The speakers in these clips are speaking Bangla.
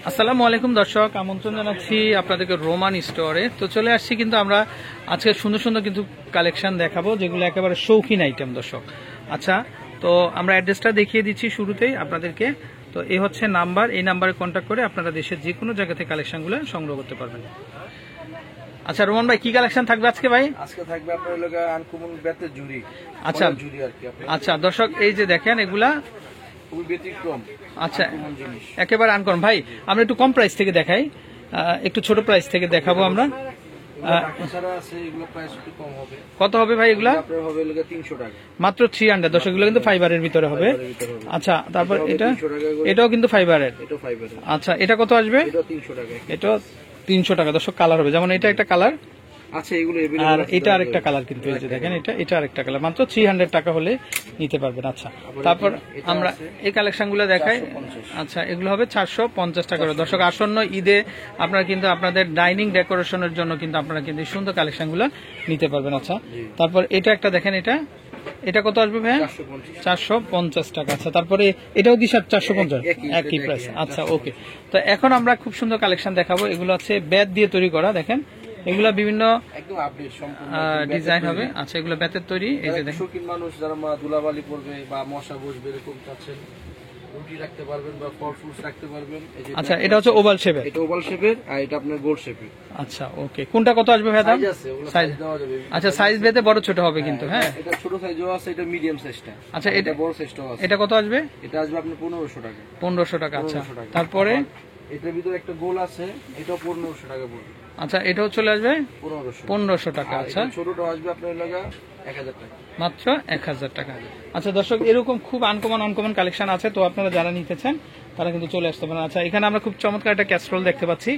আসসালামু আলাইকুম দর্শক, আমন্ত্রণ জানাচ্ছি আপনাদেরকে রোমান স্টোরে। তো চলে আসছি কিন্তু আমরা আজকে সুন্দর সুন্দর কিন্তু কালেকশন দেখাবো, যেগুলো একেবারে শৌখিন আইটেম দর্শক। আচ্ছা, তো আমরা অ্যাড্রেসটা দেখিয়ে দিচ্ছি শুরুতেই আপনাদেরকে। তো এই হচ্ছে নাম্বার, এই নাম্বারে কন্ট্যাক্ট করে আপনারা দেশের যে কোনো জায়গা থেকে কালেকশনগুলো সংগ্রহ করতে পারবেন। আচ্ছা রোমান ভাই, কি কালেকশন থাকবে আজকে ভাই? আজকে থাকবে আপনার লগা আনকমন বেতের জুড়ি। আচ্ছা জুড়ি আর কি আপনি। আচ্ছা দর্শক, এই যে দেখেন এগুলা খুবই ব্যতিক্রম। আচ্ছা আনকমন জিনিস। একেবারে আনকমন। ভাই আমরা একটু কম প্রাইস থেকে দেখাই, একটু ছোট প্রাইস থেকে দেখাবো আমরা। এছাড়া আছে এগুলো প্রাইস একটু কম হবে। কত হবে ভাই এগুলা? আপনার হবে লগা 300 টাকা। মাত্র 300 দর্শক, এগুলো কিন্তু ফাইবারের ভিতরে হবে। আচ্ছা, তারপর এটা এটাও কিন্তু ফাইবারের। এটা ফাইবারের। আচ্ছা, এটা কত আসবে? এটা 300 টাকা। এটা 300 টাকা দর্শক। কালার হবে, যেমন এটা একটা কালার, আচ্ছা এগুলো আর এটা আরেকটা কালার কিন্তু এই যে দেখেন, এটা আরেকটা কালার। মাত্র 300 টাকা হলে নিতে পারবেন। আচ্ছা, তারপর আমরা এই কালেকশনগুলো দেখাই। আচ্ছা, এগুলো হবে 450 টাকা করে দর্শক। আসন্ন ঈদে আপনারা কিন্তু আপনাদের ডাইনিং ডেকোরেশনের জন্য কিন্তু আপনারা কিন্তু এই সুন্দর কালেকশনগুলো নিতে পারবেন। আচ্ছা, তারপর এটা একটা দেখেন, এটা কত আসবে ভাই? 450 টাকা। আচ্ছা, তারপরে এটাও কি 450? একই প্রাইস। আচ্ছা ওকে। তো এখন আমরা খুব সুন্দর কালেকশন দেখাবো। এগুলো হচ্ছে বেত দিয়ে তৈরি করা, দেখেন এগুলা বিভিন্ন একদম আপডেট সম্পূর্ণ ডিজাইন হবে। আচ্ছা, এগুলো বেতের তৈরি। এই যে দেখেন, শৌখিন মানুষ যারা ধুলাবালি পড়বে বা মশা বসবে এরকম চাচ্ছেন, রুটি রাখতে পারবেন বা ফল ফ্রুটস রাখতে পারবেন। আচ্ছা, এটা হচ্ছে ওভাল শেপের। এটা ওভাল শেপের আর এটা আপনার গোল শেপের। আচ্ছা ওকে। কোনটা কত আসবে ভাই দাম? সাইজ দেওয়া যাবে। আচ্ছা, সাইজ ভেদে বড় ছোট হবে কিন্তু। হ্যাঁ, এটা ছোট সাইজও আছে, এটা মিডিয়াম সাইজটা। আচ্ছা, এটা বড় সাইজটাও আছে। এটা কত আসবে? এটা আসবে আপনার 1500 টাকা। 1500 টাকা। আচ্ছা, 1500 টাকা। তারপরে এটার ভিতরে একটা গোল আছে, এটাও 1500 টাকা পড়বে। আচ্ছা, এটাও চলে আসবে 1500 1500 টাকা। আচ্ছা, ছোটটা আসবে আপনার লাগা 1000 টাকা। মাত্র 1000 টাকা। আচ্ছা দর্শক, এরকম খুব আনকমন কালেকশন আছে, তো আপনারা যারা নিতে চান তারা কিন্তু চলে আসতে পারেন। আচ্ছা, এখানে আমরা খুব চমৎকার একটা ক্যাসরোল দেখতে পাচ্ছি।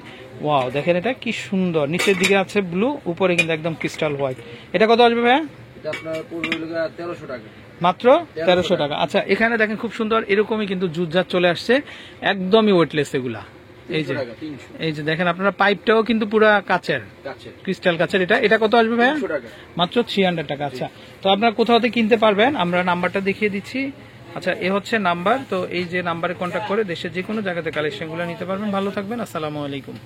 ওয়াও, দেখেন এটা কি সুন্দর। নিচের দিকে আছে ব্লু, উপরে কিন্তু একদম ক্রিস্টাল হোয়াইট। এটা কত আসবে ভাইয়া? এটা আপনার পড়বে লাগা 1300 টাকা। মাত্র 1300 টাকা। আচ্ছা, এখানে দেখেন খুব সুন্দর এরকমই কিন্তু জুতজাত চলে আসছে, একদমই ওয়েটলেস এগুলা। এই যে দেখেন আপনারা, পাইপটাও কিন্তু পুরো কাচের, ক্রিস্টাল কাচের। এটা কত আসবে ভাইয়া? মাত্র 300 টাকা। আচ্ছা, তো আপনারা কোথাও থেকে কিনতে পারবেন, আমরা নাম্বারটা দেখিয়ে দিচ্ছি। আচ্ছা, এ হচ্ছে নাম্বার। তো এই যে নাম্বারে কন্ট্যাক্ট করে দেশের যে কোনো জায়গাতে কালেকশনগুলো নিতে পারবেন। ভালো থাকবেন, আসসালামু আলাইকুম।